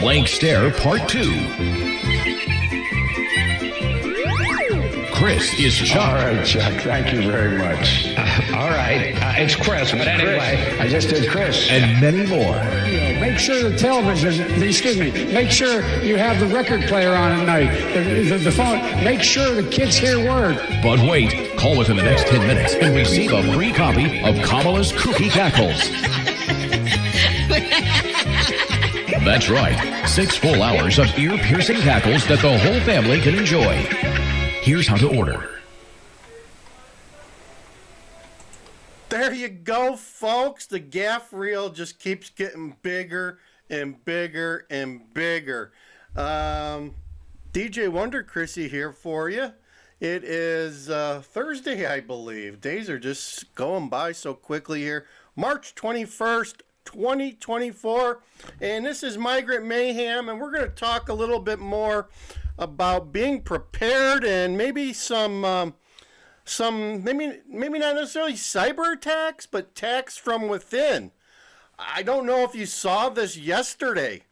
Blank Stare Part 2. Chris is Chuck. All right, Chuck. Thank you very much. All right. It's Chris, but anyway. I just did Chris. And many more. Make sure the television, make sure you have the record player on at night, the phone. Make sure the kids hear word. But wait, call within the next 10 minutes and receive a free copy of Kamala's Kooky Cackles. That's right, 6 full hours of ear-piercing cackles that the whole family can enjoy. Here's how to order. There you go, folks. The gaff reel just keeps getting bigger and bigger and bigger. DJ Wonder Chrissy here for you. It is Thursday, I believe. Days are just going by so quickly here. March 21st, 2024. And this is Migrant Mayhem, and we're going to talk a little bit more about being prepared and maybe some maybe not necessarily cyber attacks, but attacks from within. I don't know if you saw this yesterday.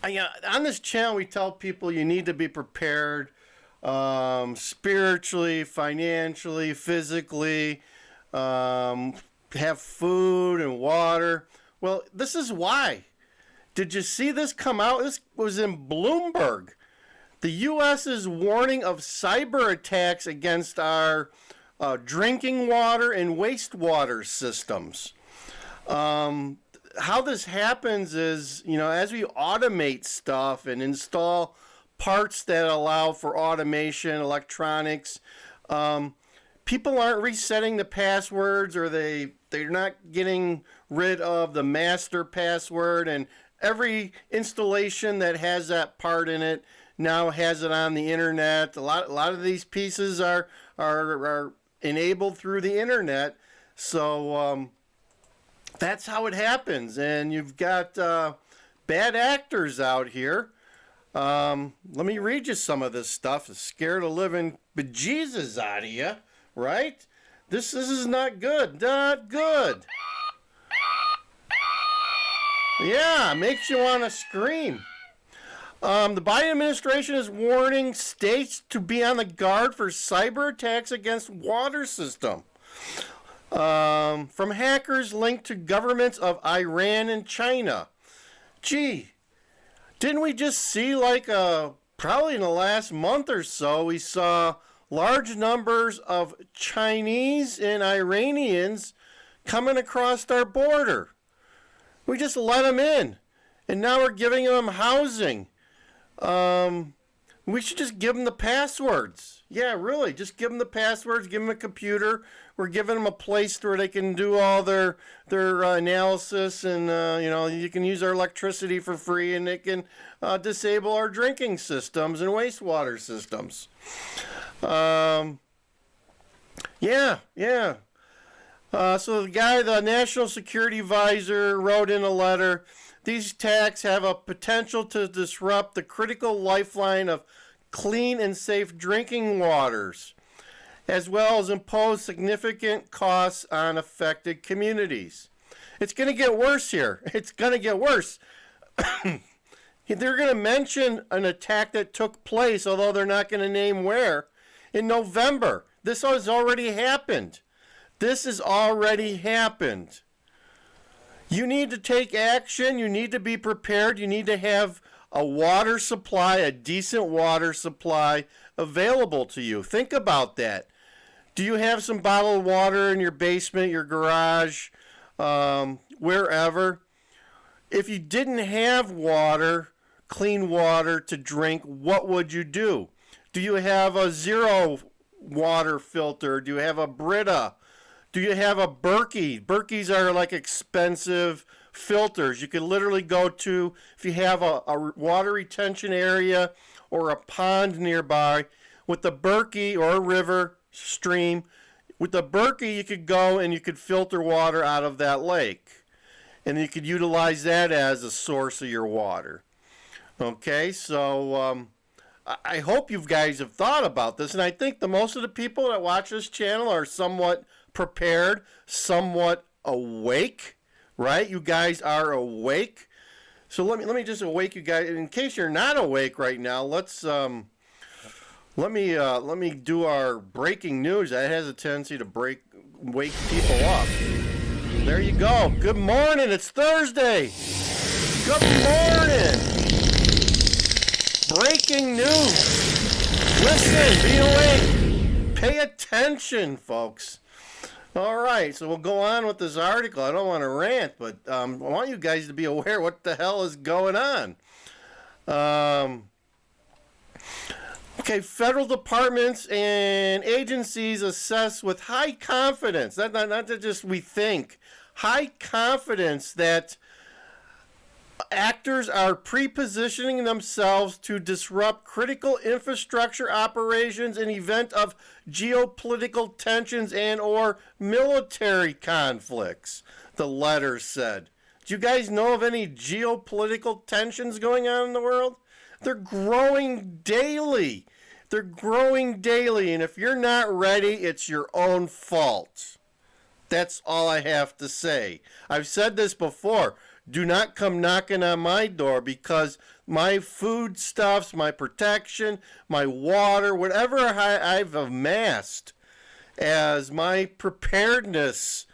On this channel, we tell people you need to be prepared spiritually, financially, physically, have food and water. Well, this is why. Did you see this come out? This was in Bloomberg. The U.S. is warning of cyber attacks against our drinking water and wastewater systems. How this happens is, as we automate stuff and install parts that allow for automation, electronics, people aren't resetting the passwords, or they're not getting rid of the master password, and every installation that has that part in it now has it on the internet. A lot of these pieces are enabled through the internet. So that's how it happens. And you've got bad actors out here. Let me read you some of this stuff. It's scared the living bejesus out of you, right? This is not good. Not good. Yeah, makes you want to scream. The Biden administration is warning states to be on the guard for cyber attacks against water system. From hackers linked to governments of Iran and China. Gee, didn't we just see probably in the last month or so, we saw large numbers of Chinese and Iranians coming across our border. We just let them in, and now we're giving them housing. We should just give them the passwords. Yeah, really, just give them the passwords, give them a computer. We're giving them a place where they can do all their analysis, and you can use our electricity for free, and they can disable our drinking systems and wastewater systems. So the National Security Advisor wrote in a letter, these attacks have a potential to disrupt the critical lifeline of clean and safe drinking waters, as well as impose significant costs on affected communities. It's going to get worse here. It's going to get worse. They're going to mention an attack that took place, although they're not going to name where, in November. This has already happened. This has already happened. You need to take action. You need to be prepared. You need to have a water supply, a decent water supply available to you. Think about that. Do you have some bottled water in your basement, your garage, wherever? If you didn't have water, clean water to drink, what would you do? Do you have a zero water filter? Do you have a Brita? Do you have a Berkey? Berkeys are like expensive filters. You could literally go to, if you have a water retention area or a pond nearby, with the Berkey, or a river, stream, with the Berkey you could go and you could filter water out of that lake. And you could utilize that as a source of your water. Okay, so I hope you guys have thought about this. And I think most of the people that watch this channel are somewhat prepared, somewhat awake, right? You guys are awake. So let me just awake you guys. In case you're not awake right now, let's let me do our breaking news. That has a tendency to wake people up. There you go. Good morning. It's Thursday. Good morning. Breaking news. Listen, be awake. Pay attention, folks. All right, so we'll go on with this article. I don't want to rant, but I want you guys to be aware what the hell is going on. Okay, federal departments and agencies assess with high confidence, not that just we think, high confidence that actors are pre-positioning themselves to disrupt critical infrastructure operations in event of geopolitical tensions and or military conflicts, the letter said. Do you guys know of any geopolitical tensions going on in the world? They're growing daily. They're growing daily, and if you're not ready, it's your own fault. That's all I have to say. I've said this before. Do not come knocking on my door, because my foodstuffs, my protection, my water, whatever I've amassed as my preparedness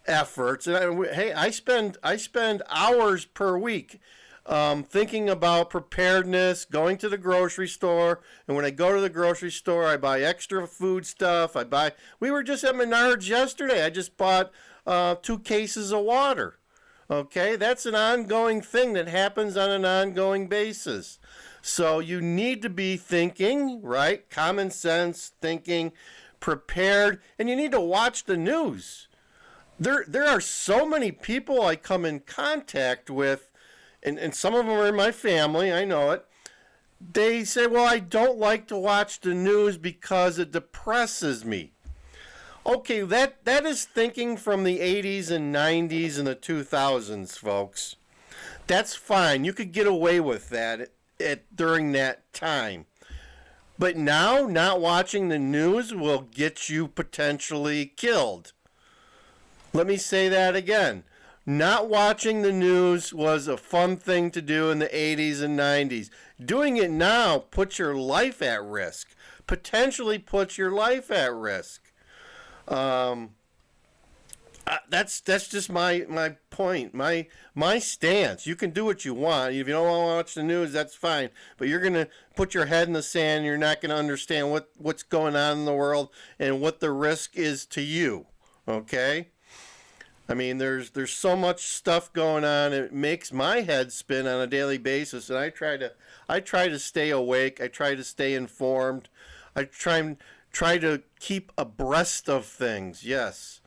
efforts, and I spend hours per week thinking about preparedness, going to the grocery store, and when I go to the grocery store, I buy extra food stuff. We were just at Menards yesterday. I just bought 2 cases of water. Okay, that's an ongoing thing that happens on an ongoing basis. So you need to be thinking, right? Common sense thinking, prepared, and you need to watch the news. There are so many people I come in contact with, and some of them are in my family, I know it. They say, well, I don't like to watch the news because it depresses me. Okay, that is thinking from the 80s and 90s and the 2000s, folks. That's fine. You could get away with that during that time. But now, not watching the news will get you potentially killed. Let me say that again. Not watching the news was a fun thing to do in the 80s and 90s. Doing it now puts your life at risk. Potentially puts your life at risk. That's just my point, my stance. You can do what you want. If you don't want to watch the news, that's fine. But you're gonna put your head in the sand. You're not gonna understand what's going on in the world and what the risk is to you. Okay? I mean, there's so much stuff going on. It makes my head spin on a daily basis, and I try to stay awake. I try to stay informed. I try to keep abreast of things. Yes,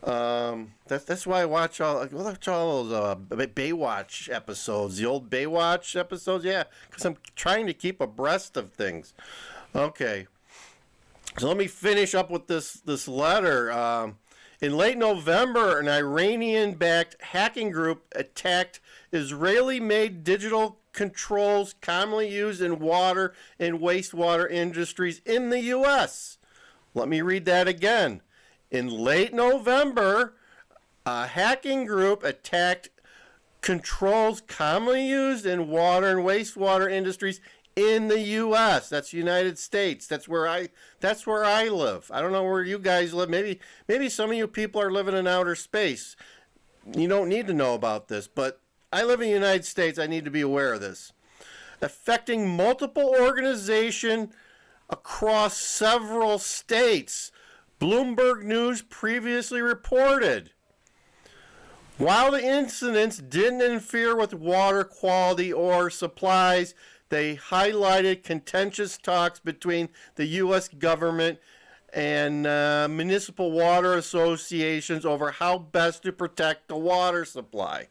that's why I watch all those Baywatch episodes, the old Baywatch episodes. Yeah, because I'm trying to keep abreast of things. Okay, so let me finish up with this letter. In late November, an Iranian-backed hacking group attacked Israeli-made digital controls commonly used in water and wastewater industries in the U.S. Let me read that again. In late November, a hacking group attacked controls commonly used in water and wastewater industries in the U.S. That's the United States. That's where I live. I don't know where you guys live. Maybe some of you people are living in outer space. You don't need to know about this, but I live in the United States. I need to be aware of this. Affecting multiple organizations across several states, Bloomberg News previously reported. While the incidents didn't interfere with water quality or supplies, they highlighted contentious talks between the U.S. government and municipal water associations over how best to protect the water supply.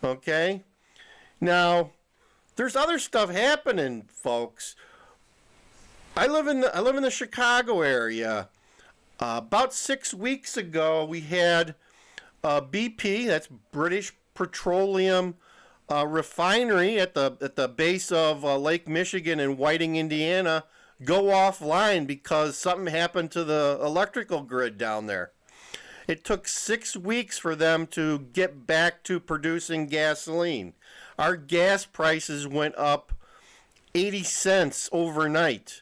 Okay? Now, there's other stuff happening, folks. I live in the Chicago area. About 6 weeks ago, we had BP, that's British Petroleum refinery at the base of Lake Michigan in Whiting, Indiana, go offline because something happened to the electrical grid down there. It took 6 weeks for them to get back to producing gasoline. Our gas prices went up 80 cents overnight.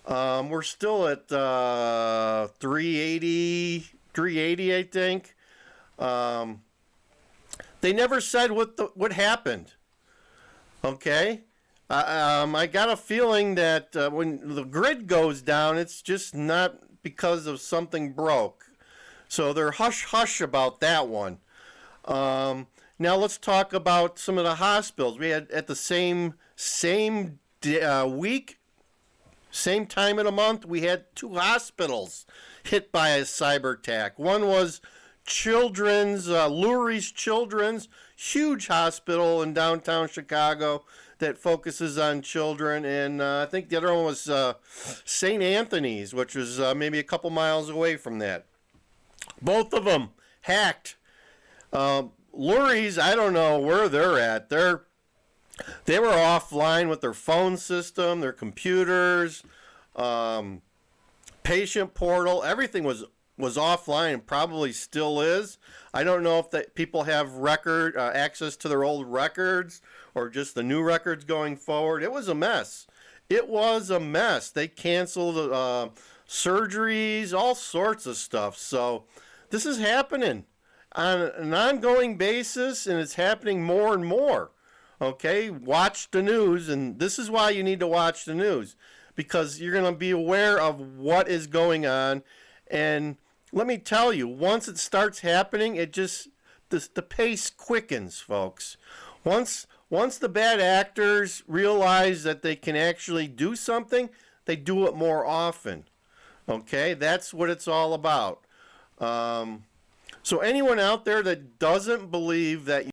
We're still at 380, I think. They never said what happened. Okay, I got a feeling that when the grid goes down, it's just not because of something broke. So they're hush about that one. Now let's talk about some of the hospitals. We had at the same week, same time of the month, we had 2 hospitals hit by a cyber attack. One was Lurie's Children's, huge hospital in downtown Chicago that focuses on children, and I think the other one was St. Anthony's, which was maybe a couple miles away from that. Both of them hacked. Lurie's, I don't know where they're at. They were offline with their phone system, their computers, patient portal. Everything was offline and probably still is. I don't know if people have access to their old records or just the new records going forward. It was a mess. They canceled surgeries, all sorts of stuff. So this is happening on an ongoing basis, and it's happening more and more. Okay, watch the news, and this is why you need to watch the news, because you're going to be aware of what is going on. And let me tell you, once it starts happening, the pace quickens, folks. Once the bad actors realize that they can actually do something, they do it more often. Okay, that's what it's all about. So anyone out there that doesn't believe that